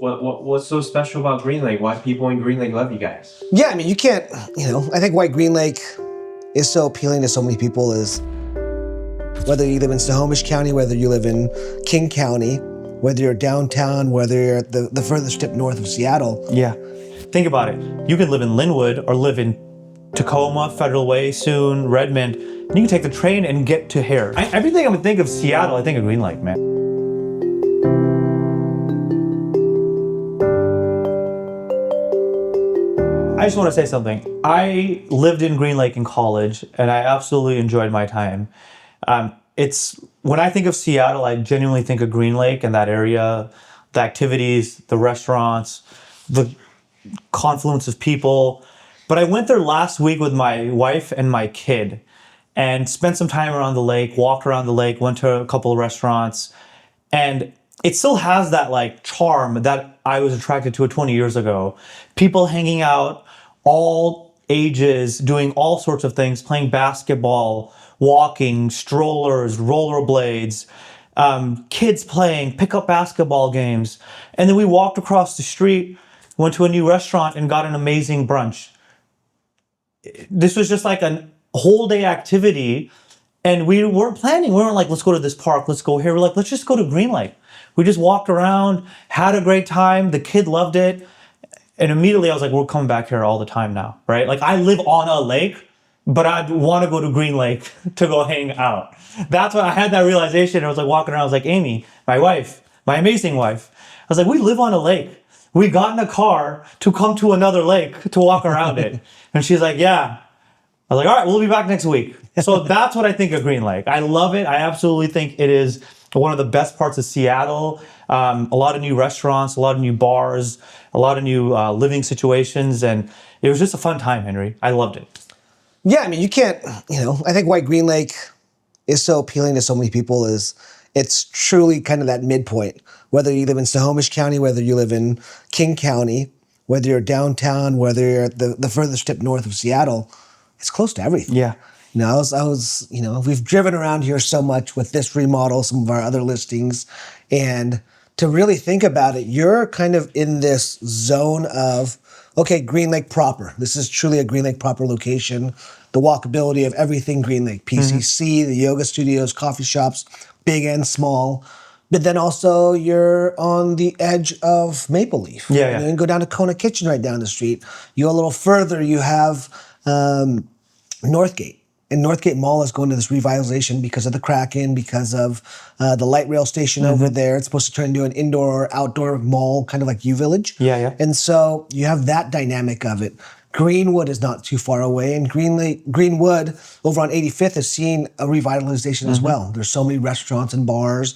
What's so special about Green Lake? Why people in Green Lake love you guys? Yeah, I mean, you can't, I think why Green Lake is so appealing to so many people is whether you live in Snohomish County, whether you live in King County, whether you're downtown, whether you're at the furthest tip north of Seattle. Yeah. Think about it. You could live in Linwood or live in Tacoma, Federal Way, soon, Redmond. And you can take the train and get to here. Everything I would think of Seattle, I think of Green Lake, man. I just want to say something. I lived in Green Lake in college, and I absolutely enjoyed my time. When I think of Seattle, I genuinely think of Green Lake and that area, the activities, the restaurants, the confluence of people. But I went there last week with my wife and my kid and spent some time around the lake, walked around the lake, went to a couple of restaurants, and it still has that like charm that I was attracted to 20 years ago. People hanging out, all ages, doing all sorts of things, playing basketball, walking, strollers, rollerblades, kids playing pickup basketball games. And then we walked across the street, went to a new restaurant and got an amazing brunch. This was just like a whole day activity. And we weren't planning. We weren't like, let's go to this park, let's go here. We're like, let's just go to Green Lake. We just walked around, had a great time. The kid loved it. And immediately I was like, we're coming back here all the time now, right? Like I live on a lake, but I'd want to go to Green Lake to go hang out. That's when I had that realization. I was like walking around, I was like, Amy, my wife, my amazing wife. I was like, we live on a lake. We got in a car to come to another lake to walk around it. And she's like, yeah. I was like, all right, we'll be back next week. So that's what I think of Green Lake. I love it. I absolutely think it is one of the best parts of Seattle. A lot of new restaurants, a lot of new bars, a lot of new living situations. And it was just a fun time, Henry. I loved it. Yeah, I mean, you can't, I think why Green Lake is so appealing to so many people is it's truly kind of that midpoint. Whether you live in Snohomish County, whether you live in King County, whether you're downtown, whether you're at the furthest tip north of Seattle, it's close to everything. Yeah. I was, we've driven around here so much with this remodel, some of our other listings, and to really think about it, you're kind of in this zone of, okay, Green Lake proper. This is truly a Green Lake proper location. The walkability of everything Green Lake, PCC, the yoga studios, coffee shops, big and small. But then also you're on the edge of Maple Leaf. Yeah. You can go down to Kona Kitchen right down the street. You go a little further, you have Northgate. And Northgate Mall is going to this revitalization because of the Kraken, because of the light rail station over there. It's supposed to turn into an indoor-outdoor mall, kind of like U Village. Yeah. And so you have that dynamic of it. Greenwood is not too far away, and Greenwood over on 85th is seeing a revitalization as well. There's so many restaurants and bars,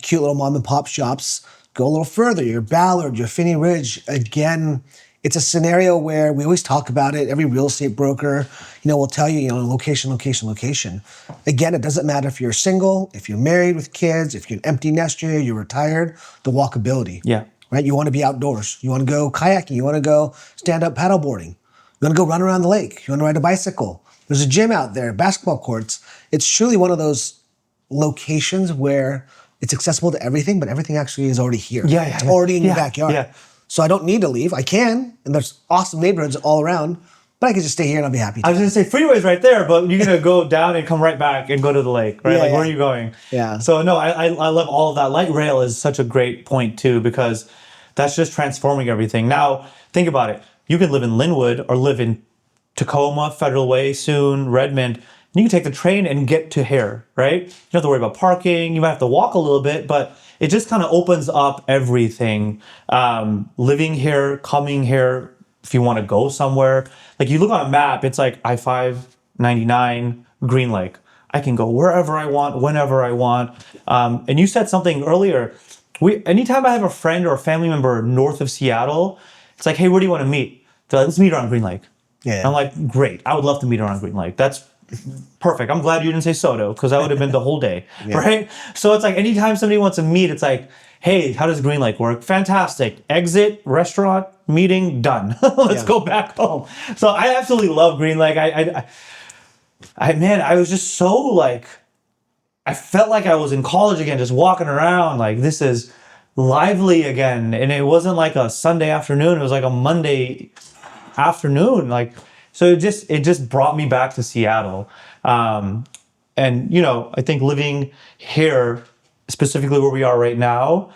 cute little mom and pop shops. Go a little further, your Ballard, your Finney Ridge. Again, it's a scenario where we always talk about it. Every real estate broker, will tell you, location, location, location. Again, it doesn't matter if you're single, if you're married with kids, if you're an empty nester, you're retired, the walkability. Yeah. Right? You want to be outdoors. You want to go kayaking. You want to go stand-up paddleboarding. You want to go run around the lake. You want to ride a bicycle. There's a gym out there, basketball courts. It's truly one of those locations where it's accessible to everything, but everything actually is already here. Yeah. It's already in your backyard. Yeah. So I don't need to leave. I can, and there's awesome neighborhoods all around, but I can just stay here and I'll be happy. I was going to say freeway's right there, but you're going to go down and come right back and go to the lake, right? Where are you going? Yeah. So no, I love all of that. Light rail is such a great point too, because that's just transforming everything. Now, think about it. You can live in Linwood or live in Tacoma, Federal Way, soon, Redmond. And you can take the train and get to here, right? You don't have to worry about parking. You might have to walk a little bit, but it just kind of opens up everything. Living here, coming here, if you want to go somewhere. Like you look on a map, it's like I-5, 99, Green Lake. I can go wherever I want, whenever I want. And you said something earlier. Anytime I have a friend or a family member north of Seattle, it's like, hey, where do you want to meet? They're like, let's meet around Green Lake. Yeah. And I'm like, great. I would love to meet around Green Lake. That's perfect. I'm glad you didn't say Soto, because that would have been the whole day, right? So it's like anytime somebody wants to meet, it's like, hey, how does Green Lake work? Fantastic. Exit, restaurant, meeting, done. Let's go back home. So I absolutely love Green Lake. I was just so like, I felt like I was in college again, just walking around like this is lively again. And it wasn't like a Sunday afternoon, it was like a Monday afternoon. Like, so it just brought me back to Seattle. And I think living here, specifically where we are right now,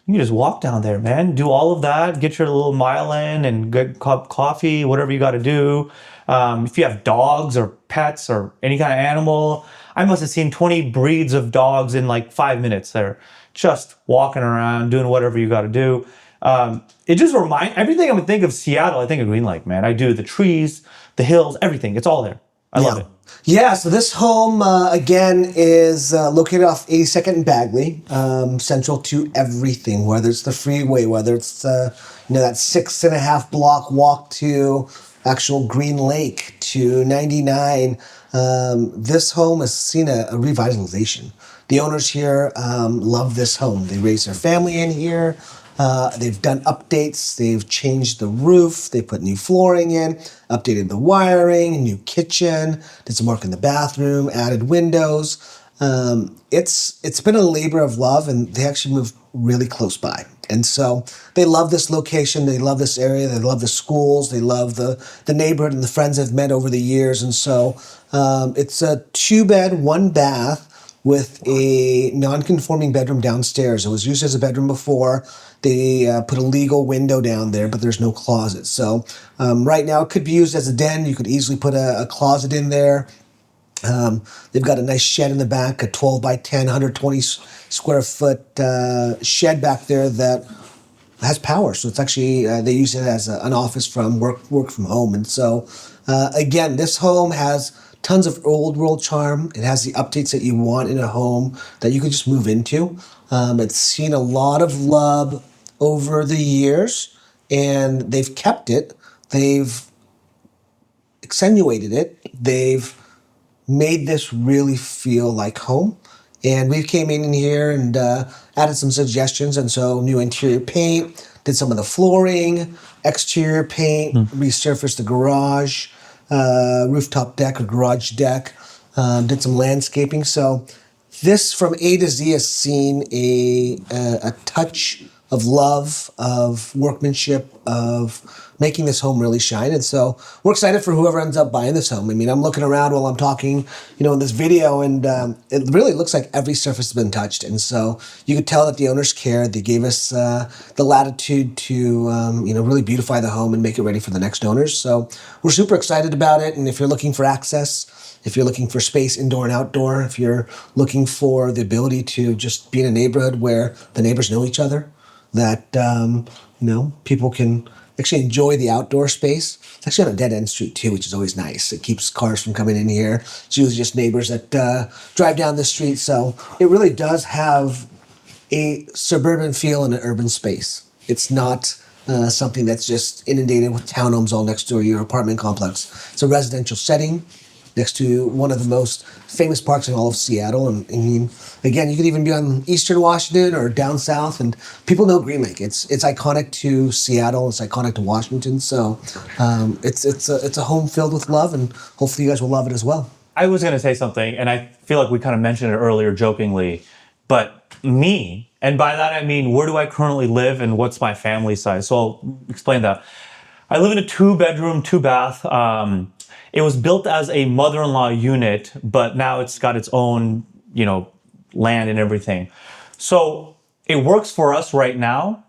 you can just walk down there, man. Do all of that, get your little mile in and get a cup of coffee, whatever you got to do. If you have dogs or pets or any kind of animal, I must have seen 20 breeds of dogs in like 5 minutes. They're just walking around, doing whatever you got to do. It just reminds everything I would think of Seattle, I think of Green Lake, man. I do the trees, the hills, everything. It's all there. I love it. Yeah, so this home, again, is located off 82nd and Bagley, central to everything, whether it's the freeway, whether it's, that 6.5 block walk to actual Green Lake to 99. This home has seen a revitalization. The owners here love this home. They raised their family in here. They've done updates. They've changed the roof. They put new flooring in, updated the wiring, new kitchen, did some work in the bathroom, added windows. It's been a labor of love, and they actually moved really close by. And so they love this location. They love this area. They love the schools. They love the neighborhood and the friends they've met over the years. And so it's a 2-bed, 1-bath with a non-conforming bedroom downstairs. It was used as a bedroom before. They put a legal window down there, but there's no closet. So right now it could be used as a den. You could easily put a closet in there. They've got a nice shed in the back, a 12 by 10, 120 square foot shed back there that has power. So it's actually, they use it as an office from work from home. And so again, this home has tons of old world charm. It has the updates that you want in a home that you could just move into. It's seen a lot of love over the years, and they've kept it. They've accentuated it. They've made this really feel like home. And we came in here and added some suggestions. And so new interior paint, did some of the flooring, exterior paint, resurfaced the garage, rooftop deck or garage deck, did some landscaping. So this from A to Z has seen a touch of love, of workmanship, of making this home really shine. And so we're excited for whoever ends up buying this home. I mean, I'm looking around while I'm talking, in this video, and it really looks like every surface has been touched. And so you could tell that the owners cared. They gave us the latitude to, really beautify the home and make it ready for the next owners. So we're super excited about it. And if you're looking for access, if you're looking for space indoor and outdoor, if you're looking for the ability to just be in a neighborhood where the neighbors know each other, that, people can actually enjoy the outdoor space. It's actually on a dead-end street, too, which is always nice. It keeps cars from coming in here. It's usually just neighbors that drive down the street. So it really does have a suburban feel in an urban space. It's not something that's just inundated with townhomes all next to your apartment complex. It's a residential setting next to one of the most famous parks in all of Seattle. And I mean, again, you could even be on Eastern Washington or down south, and people know Green Lake. It's iconic to Seattle. It's iconic to Washington. So it's a home filled with love, and hopefully you guys will love it as well. I was going to say something, and I feel like we kind of mentioned it earlier jokingly, but me, and by that I mean, where do I currently live and what's my family size? So I'll explain that. I live in a 2-bedroom, 2-bath. It was built as a mother-in-law unit, but now it's got its own, land and everything. So it works for us right now,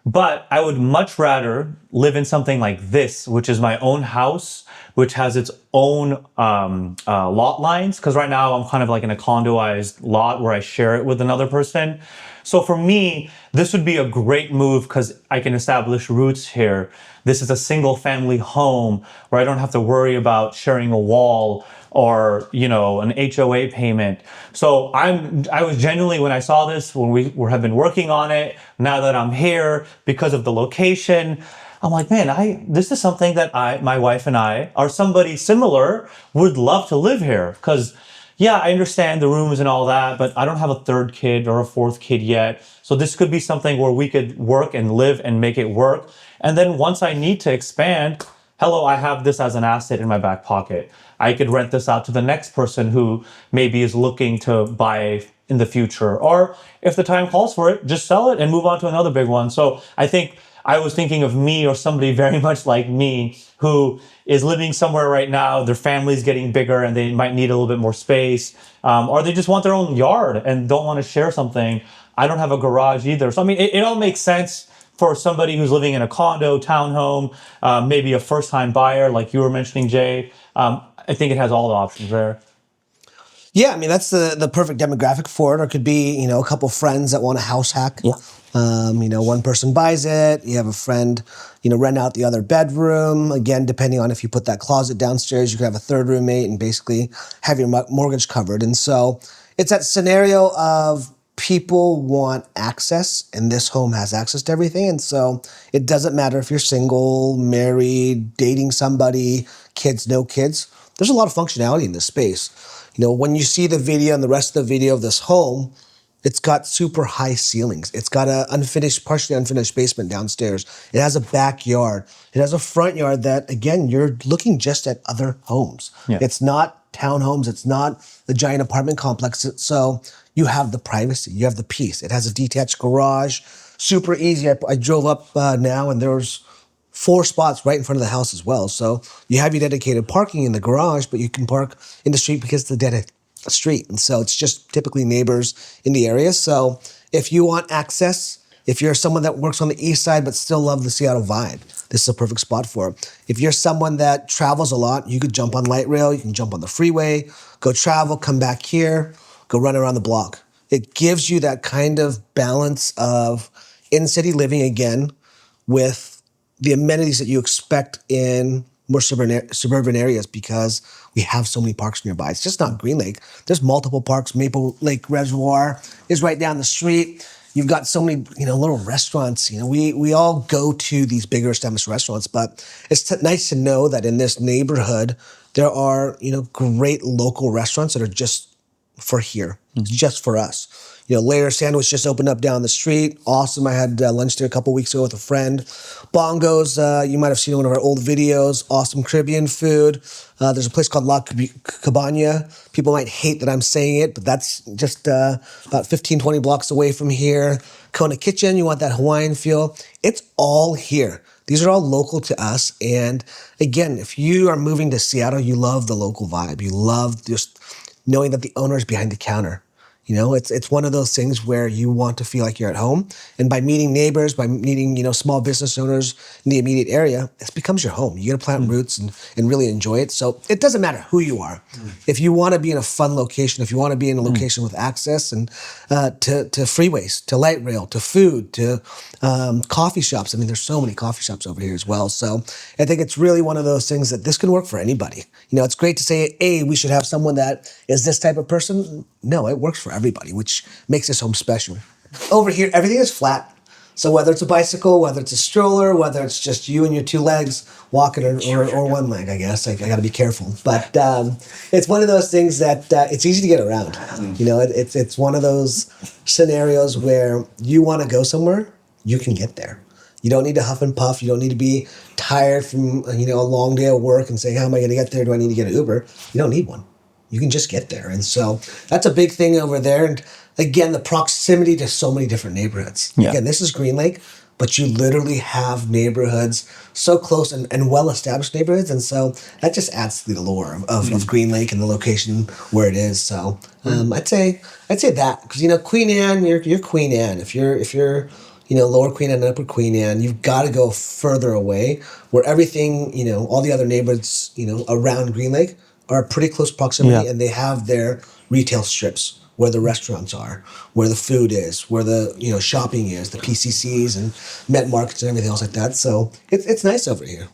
but I would much rather live in something like this, which is my own house, which has its own lot lines. Because right now I'm kind of like in a condoized lot where I share it with another person. So for me, this would be a great move because I can establish roots here. This is a single family home where I don't have to worry about sharing a wall or, an HOA payment. So I was genuinely, when I saw this, when we have been working on it, now that I'm here because of the location, I'm like, man, this is something that my wife and I, or somebody similar, would love to live here. Because yeah, I understand the rooms and all that, but I don't have a 3rd kid or a 4th kid yet. So this could be something where we could work and live and make it work. And then once I need to expand, I have this as an asset in my back pocket. I could rent this out to the next person who maybe is looking to buy in the future, or if the time calls for it, just sell it and move on to another big one. So I think I was thinking of me or somebody very much like me who is living somewhere right now, their family's getting bigger and they might need a little bit more space, or they just want their own yard and don't want to share something. I don't have a garage either. So, I mean, it all makes sense for somebody who's living in a condo, townhome, maybe a first-time buyer, like you were mentioning, Jay. I think it has all the options there. Yeah, I mean that's the perfect demographic for it. Or it could be a couple friends that want a house hack. Yeah. One person buys it. You have a friend, rent out the other bedroom. Again, depending on if you put that closet downstairs, you could have a third roommate and basically have your mortgage covered. And so it's that scenario of people want access, and this home has access to everything. And so it doesn't matter if you're single, married, dating somebody, kids, no kids. There's a lot of functionality in this space. When you see the video and the rest of the video of this home, it's got super high ceilings. It's got a partially unfinished basement downstairs. It has a backyard. It has a front yard that, again, you're looking just at other homes. Yeah. It's not townhomes. It's not the giant apartment complex. So you have the privacy. You have the peace. It has a detached garage. Super easy. I drove up now and there's 4 spots right in front of the house as well. So you have your dedicated parking in the garage, but you can park in the street because it's a dead street. And so it's just typically neighbors in the area. So if you want access, if you're someone that works on the east side but still love the Seattle vibe, this is a perfect spot for it. If you're someone that travels a lot, you could jump on light rail, you can jump on the freeway, go travel, come back here, go run around the block. It gives you that kind of balance of in-city living again with the amenities that you expect in more suburban areas because we have so many parks nearby. It's just not Green Lake. There's multiple parks. Maple Lake Reservoir is right down the street. You've got so many, little restaurants. We all go to these bigger established restaurants, but it's nice to know that in this neighborhood, there are, great local restaurants that are just for here. It's just for us. Layer Sandwich just opened up down the street. Awesome. I had lunch there a couple weeks ago with a friend. Bongos, you might have seen one of our old videos. Awesome Caribbean food. There's a place called La Cabana. People might hate that I'm saying it, but that's just about 15, 20 blocks away from here. Kona Kitchen, you want that Hawaiian feel. It's all here. These are all local to us. And again, if you are moving to Seattle, you love the local vibe. You love just knowing that the owner is behind the counter. It's one of those things where you want to feel like you're at home. And by meeting neighbors, by meeting, small business owners in the immediate area, it becomes your home. You get to plant roots and really enjoy it. So it doesn't matter who you are. If you want to be in a fun location, if you want to be in a location with access and to freeways, to light rail, to food, to coffee shops. I mean, there's so many coffee shops over here as well. So I think it's really one of those things that this can work for anybody. It's great to say, we should have someone that is this type of person. No, it works for everybody, which makes this home special. Over here, everything is flat. So whether it's a bicycle, whether it's a stroller, whether it's just you and your 2 legs walking or one leg, I guess. I got to be careful. But it's one of those things that it's easy to get around. It's one of those scenarios where you want to go somewhere, you can get there. You don't need to huff and puff. You don't need to be tired from a long day of work and say, how am I going to get there? Do I need to get an Uber? You don't need one. You can just get there. And so that's a big thing over there. And again, the proximity to so many different neighborhoods. Yeah. Again, this is Green Lake, but you literally have neighborhoods so close and well-established neighborhoods. And so that just adds to the allure of Green Lake and the location where it is. So I'd say that because, Queen Anne, you're Queen Anne. If you're Lower Queen Anne and Upper Queen Anne, you've got to go further away where everything, all the other neighborhoods, around Green Lake are pretty close proximity and they have their retail strips where the restaurants are, where the food is, where the shopping is, the PCCs and Met markets and everything else like that. So it's nice over here.